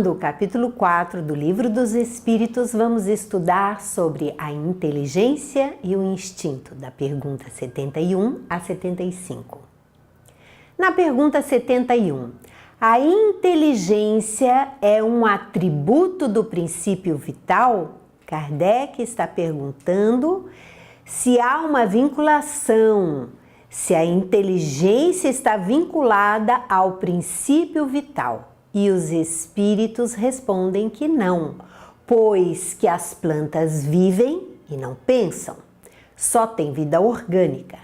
Continuando o capítulo 4 do Livro dos Espíritos, vamos estudar sobre a inteligência e o instinto, da pergunta 71 a 75. Na pergunta 71, a inteligência é um atributo do princípio vital? Kardec está perguntando se há uma vinculação, se a inteligência está vinculada ao princípio vital. E os espíritos respondem que não, pois que as plantas vivem e não pensam, só tem vida orgânica.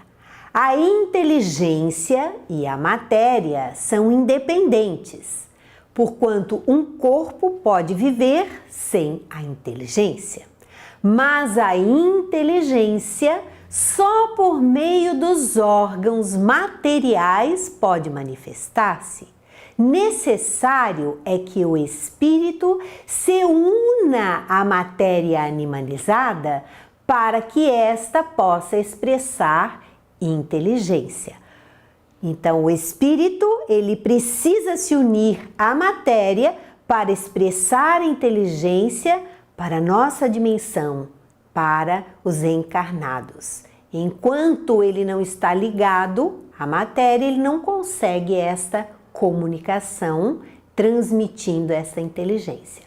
A inteligência e a matéria são independentes, porquanto um corpo pode viver sem a inteligência. Mas a inteligência só por meio dos órgãos materiais pode manifestar-se. Necessário é que o espírito se una à matéria animalizada para que esta possa expressar inteligência. Então, o espírito, ele precisa se unir à matéria para expressar inteligência para a nossa dimensão, para os encarnados. Enquanto ele não está ligado à matéria, ele não consegue esta comunicação, transmitindo essa inteligência.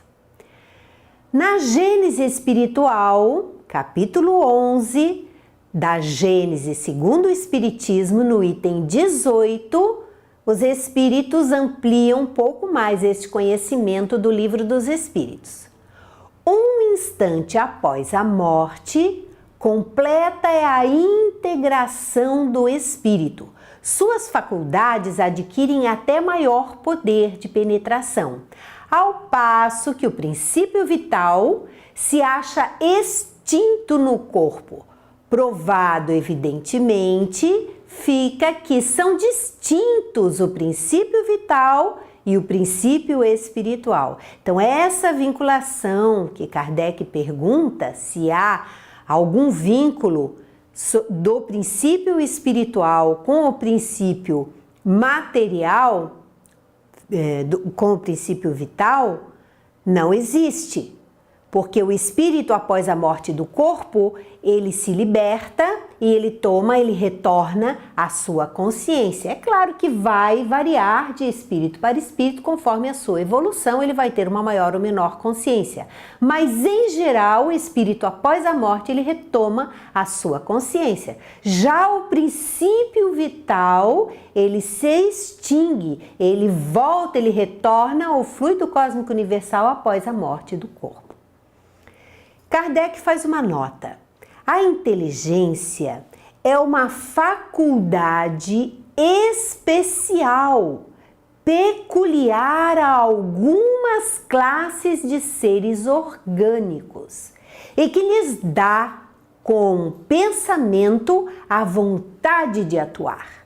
Na Gênese Espiritual, capítulo 11, da Gênese segundo o Espiritismo, no item 18, os Espíritos ampliam um pouco mais este conhecimento do Livro dos Espíritos. Um instante após a morte, completa é a integração do espírito. Suas faculdades adquirem até maior poder de penetração, ao passo que o princípio vital se acha extinto no corpo. Provado, evidentemente, fica que são distintos o princípio vital e o princípio espiritual. Então, essa vinculação que Kardec pergunta se há algum vínculo do princípio espiritual com o princípio material, com o princípio vital, não existe. Porque o espírito, após a morte do corpo, ele se liberta e ele retorna à sua consciência. É claro que vai variar de espírito para espírito conforme a sua evolução, ele vai ter uma maior ou menor consciência. Mas, em geral, o espírito, após a morte, ele retoma a sua consciência. Já o princípio vital, ele se extingue, ele volta, ele retorna ao fluido cósmico universal após a morte do corpo. Kardec faz uma nota. A inteligência é uma faculdade especial, peculiar a algumas classes de seres orgânicos e que lhes dá, com o pensamento, a vontade de atuar.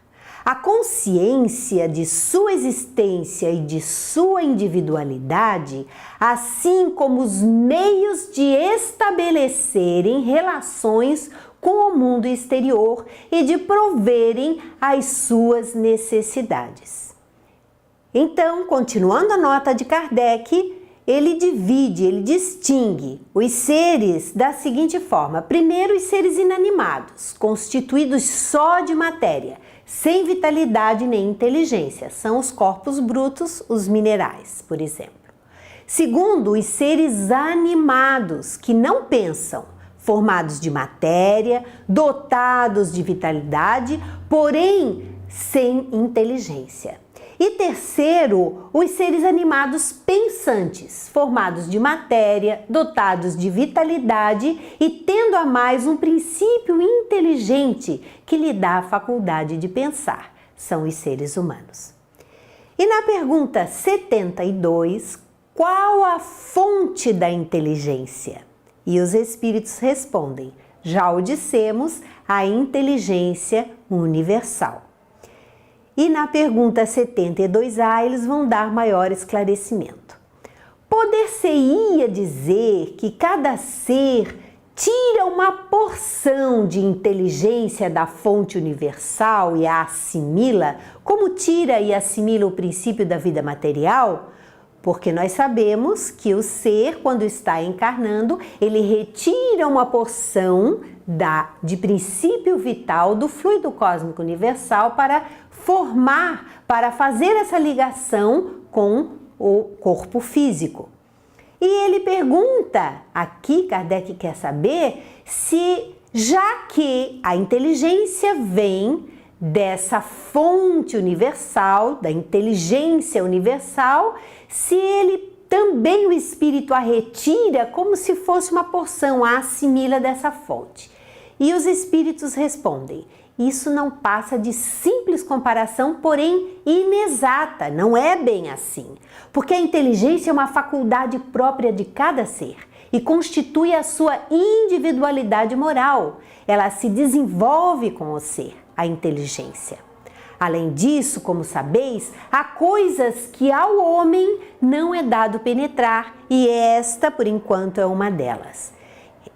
A consciência de sua existência e de sua individualidade, assim como os meios de estabelecerem relações com o mundo exterior e de proverem as suas necessidades. Então, continuando a nota de Kardec, ele distingue os seres da seguinte forma. Primeiro, os seres inanimados, constituídos só de matéria, sem vitalidade nem inteligência, são os corpos brutos, os minerais, por exemplo. Segundo, os seres animados, que não pensam, formados de matéria, dotados de vitalidade, porém sem inteligência. E terceiro, os seres animados pensantes, formados de matéria, dotados de vitalidade e tendo a mais um princípio inteligente que lhe dá a faculdade de pensar. São os seres humanos. E na pergunta 72, qual a fonte da inteligência? E os espíritos respondem, já o dissemos, a inteligência universal. E na pergunta 72A, eles vão dar maior esclarecimento. Poder-se-ia dizer que cada ser tira uma porção de inteligência da fonte universal e a assimila, como tira e assimila o princípio da vida material? Porque nós sabemos que o ser, quando está encarnando, ele retira uma porção de princípio vital do fluido cósmico universal para formar, para fazer essa ligação com o corpo físico. E ele pergunta, aqui Kardec quer saber, se já que a inteligência vem dessa fonte universal, da inteligência universal, se ele também, o espírito, a retira como se fosse uma porção, a assimila dessa fonte. E os espíritos respondem: isso não passa de simples comparação, porém inexata, não é bem assim. Porque a inteligência é uma faculdade própria de cada ser e constitui a sua individualidade moral. Ela se desenvolve com o ser, a inteligência. Além disso, como sabeis, há coisas que ao homem não é dado penetrar, e esta, por enquanto, é uma delas.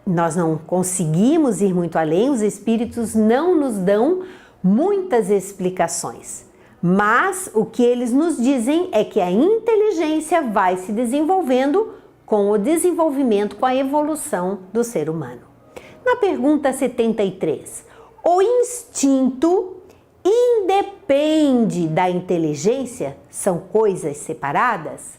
Nós não conseguimos ir muito além, os espíritos não nos dão muitas explicações. Mas o que eles nos dizem é que a inteligência vai se desenvolvendo com o desenvolvimento, com a evolução do ser humano. Na pergunta 73, o instinto independe da inteligência? São coisas separadas?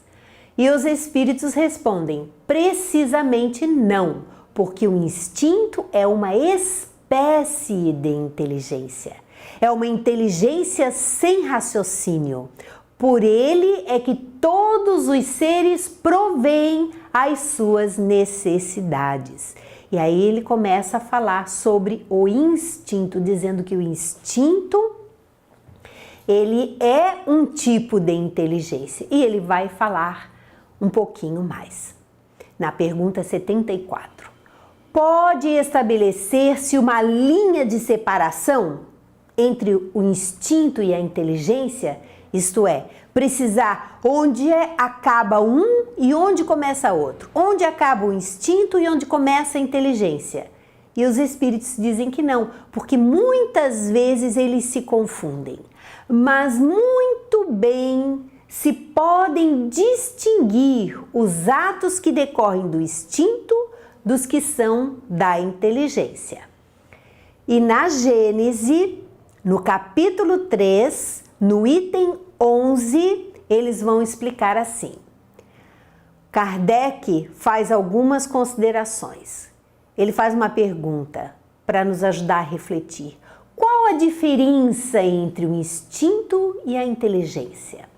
E os espíritos respondem: precisamente não, porque o instinto é uma espécie de inteligência. É uma inteligência sem raciocínio. Por ele é que todos os seres provêm as suas necessidades. E aí ele começa a falar sobre o instinto, dizendo que o instinto, ele é um tipo de inteligência. E ele vai falar um pouquinho mais. Na pergunta 74. Pode estabelecer-se uma linha de separação entre o instinto e a inteligência? Isto é, precisar onde acaba um e onde começa outro. Onde acaba o instinto e onde começa a inteligência. E os espíritos dizem que não, porque muitas vezes eles se confundem. Mas muito bem se podem distinguir os atos que decorrem do instinto dos que são da inteligência. E na Gênese, no capítulo 3, no item 11, eles vão explicar assim. Kardec faz algumas considerações. Ele faz uma pergunta para nos ajudar a refletir. Qual a diferença entre o instinto e a inteligência?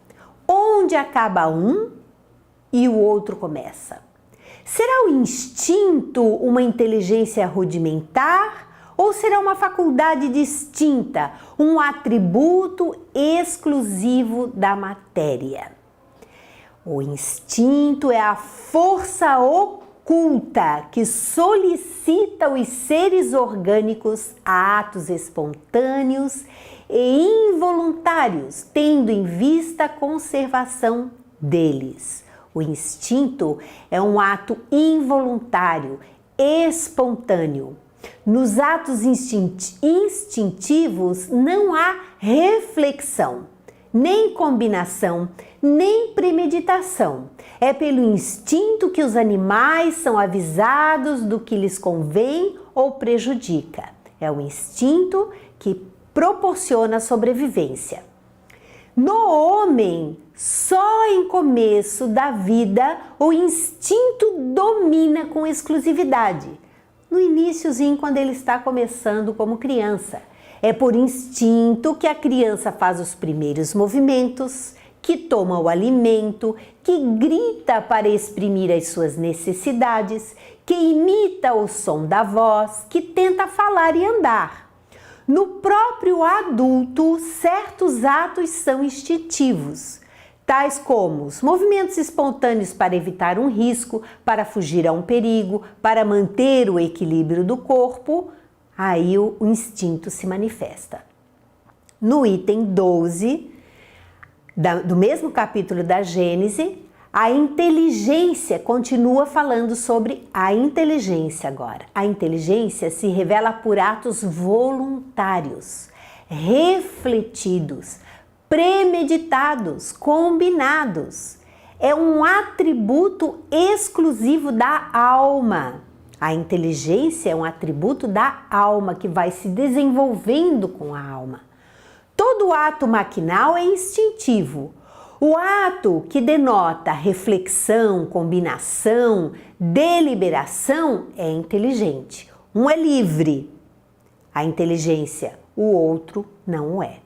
Onde acaba um e o outro começa? Será o instinto uma inteligência rudimentar ou será uma faculdade distinta, um atributo exclusivo da matéria? O instinto é a força oculta que solicita os seres orgânicos a atos espontâneos e involuntários, tendo em vista a conservação deles. O instinto é um ato involuntário, espontâneo. Nos atos instintivos não há reflexão, nem combinação, nem premeditação. É pelo instinto que os animais são avisados do que lhes convém ou prejudica. É o instinto que proporciona sobrevivência. No homem, só em começo da vida, o instinto domina com exclusividade. No iniciozinho, quando ele está começando como criança. É por instinto que a criança faz os primeiros movimentos, que toma o alimento, que grita para exprimir as suas necessidades, que imita o som da voz, que tenta falar e andar. No próprio adulto, certos atos são instintivos, tais como os movimentos espontâneos para evitar um risco, para fugir a um perigo, para manter o equilíbrio do corpo. Aí o instinto se manifesta. No item 12, do mesmo capítulo da Gênese, a inteligência continua falando sobre a inteligência agora. A inteligência se revela por atos voluntários, refletidos, premeditados, combinados. é um atributo exclusivo da alma. A inteligência é um atributo da alma que vai se desenvolvendo com a alma. Todo ato maquinal é instintivo. O ato que denota reflexão, combinação, deliberação é inteligente. Um é livre, a inteligência, o outro não é.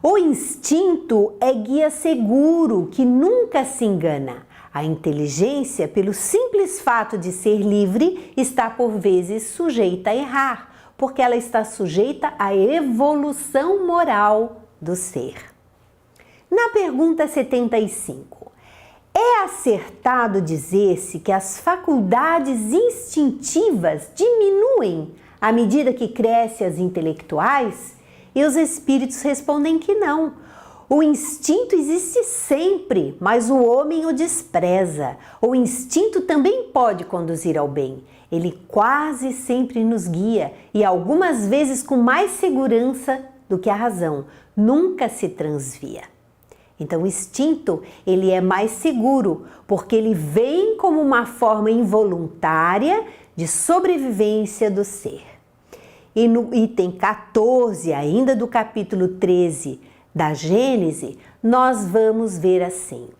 O instinto é guia seguro que nunca se engana. A inteligência, pelo simples fato de ser livre, está por vezes sujeita a errar, porque ela está sujeita à evolução moral do ser. Na pergunta 75, é acertado dizer-se que as faculdades instintivas diminuem à medida que crescem as intelectuais? E os espíritos respondem que não. O instinto existe sempre, mas o homem o despreza. O instinto também pode conduzir ao bem. Ele quase sempre nos guia e algumas vezes com mais segurança do que a razão. Nunca se transvia. Então o instinto, ele é mais seguro, porque ele vem como uma forma involuntária de sobrevivência do ser. E no item 14, ainda do capítulo 13 da Gênese, nós vamos ver assim: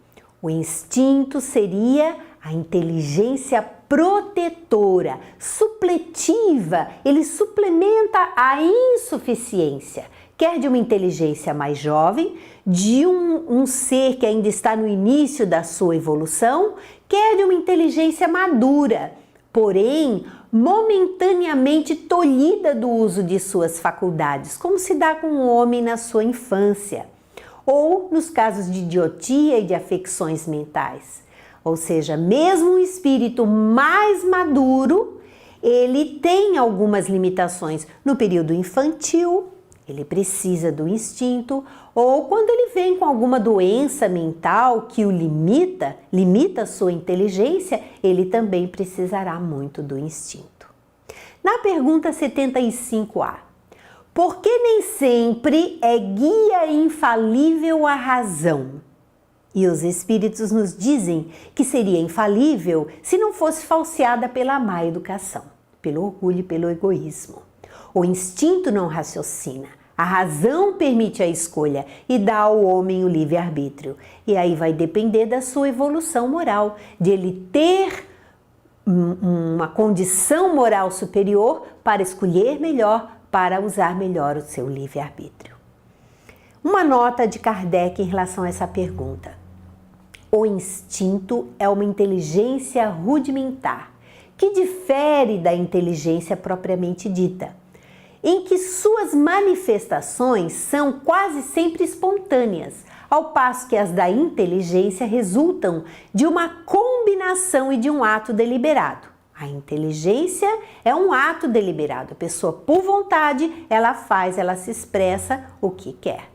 o instinto seria a inteligência protetora, supletiva, ele suplementa a insuficiência, quer de uma inteligência mais jovem, de um ser que ainda está no início da sua evolução, quer de uma inteligência madura, porém momentaneamente tolhida do uso de suas faculdades, como se dá com um homem na sua infância, ou nos casos de idiotia e de afecções mentais. Ou seja, mesmo um espírito mais maduro, ele tem algumas limitações. No período infantil, ele precisa do instinto, ou quando ele vem com alguma doença mental que o limita a sua inteligência, ele também precisará muito do instinto. Na pergunta 75A, por que nem sempre é guia infalível a razão? E os espíritos nos dizem que seria infalível se não fosse falseada pela má educação, pelo orgulho e pelo egoísmo. O instinto não raciocina. A razão permite a escolha e dá ao homem o livre-arbítrio. E aí vai depender da sua evolução moral, de ele ter uma condição moral superior para escolher melhor, para usar melhor o seu livre-arbítrio. Uma nota de Kardec em relação a essa pergunta. O instinto é uma inteligência rudimentar, que difere da inteligência propriamente dita, em que suas manifestações são quase sempre espontâneas, ao passo que as da inteligência resultam de uma combinação e de um ato deliberado. A inteligência é um ato deliberado, a pessoa por vontade, ela faz, ela se expressa o que quer.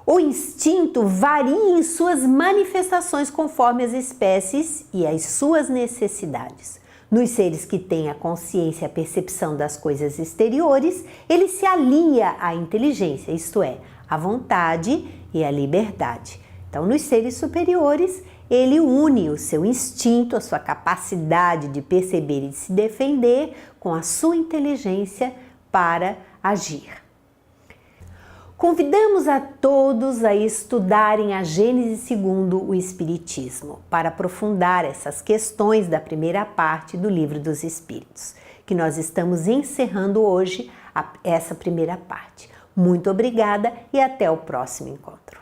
O instinto varia em suas manifestações conforme as espécies e as suas necessidades. Nos seres que têm a consciência e a percepção das coisas exteriores, ele se alia à inteligência, isto é, à vontade e à liberdade. Então, nos seres superiores, ele une o seu instinto, a sua capacidade de perceber e de se defender com a sua inteligência para agir. Convidamos a todos a estudarem a Gênese segundo o Espiritismo, para aprofundar essas questões da primeira parte do Livro dos Espíritos, que nós estamos encerrando hoje essa primeira parte. Muito obrigada e até o próximo encontro.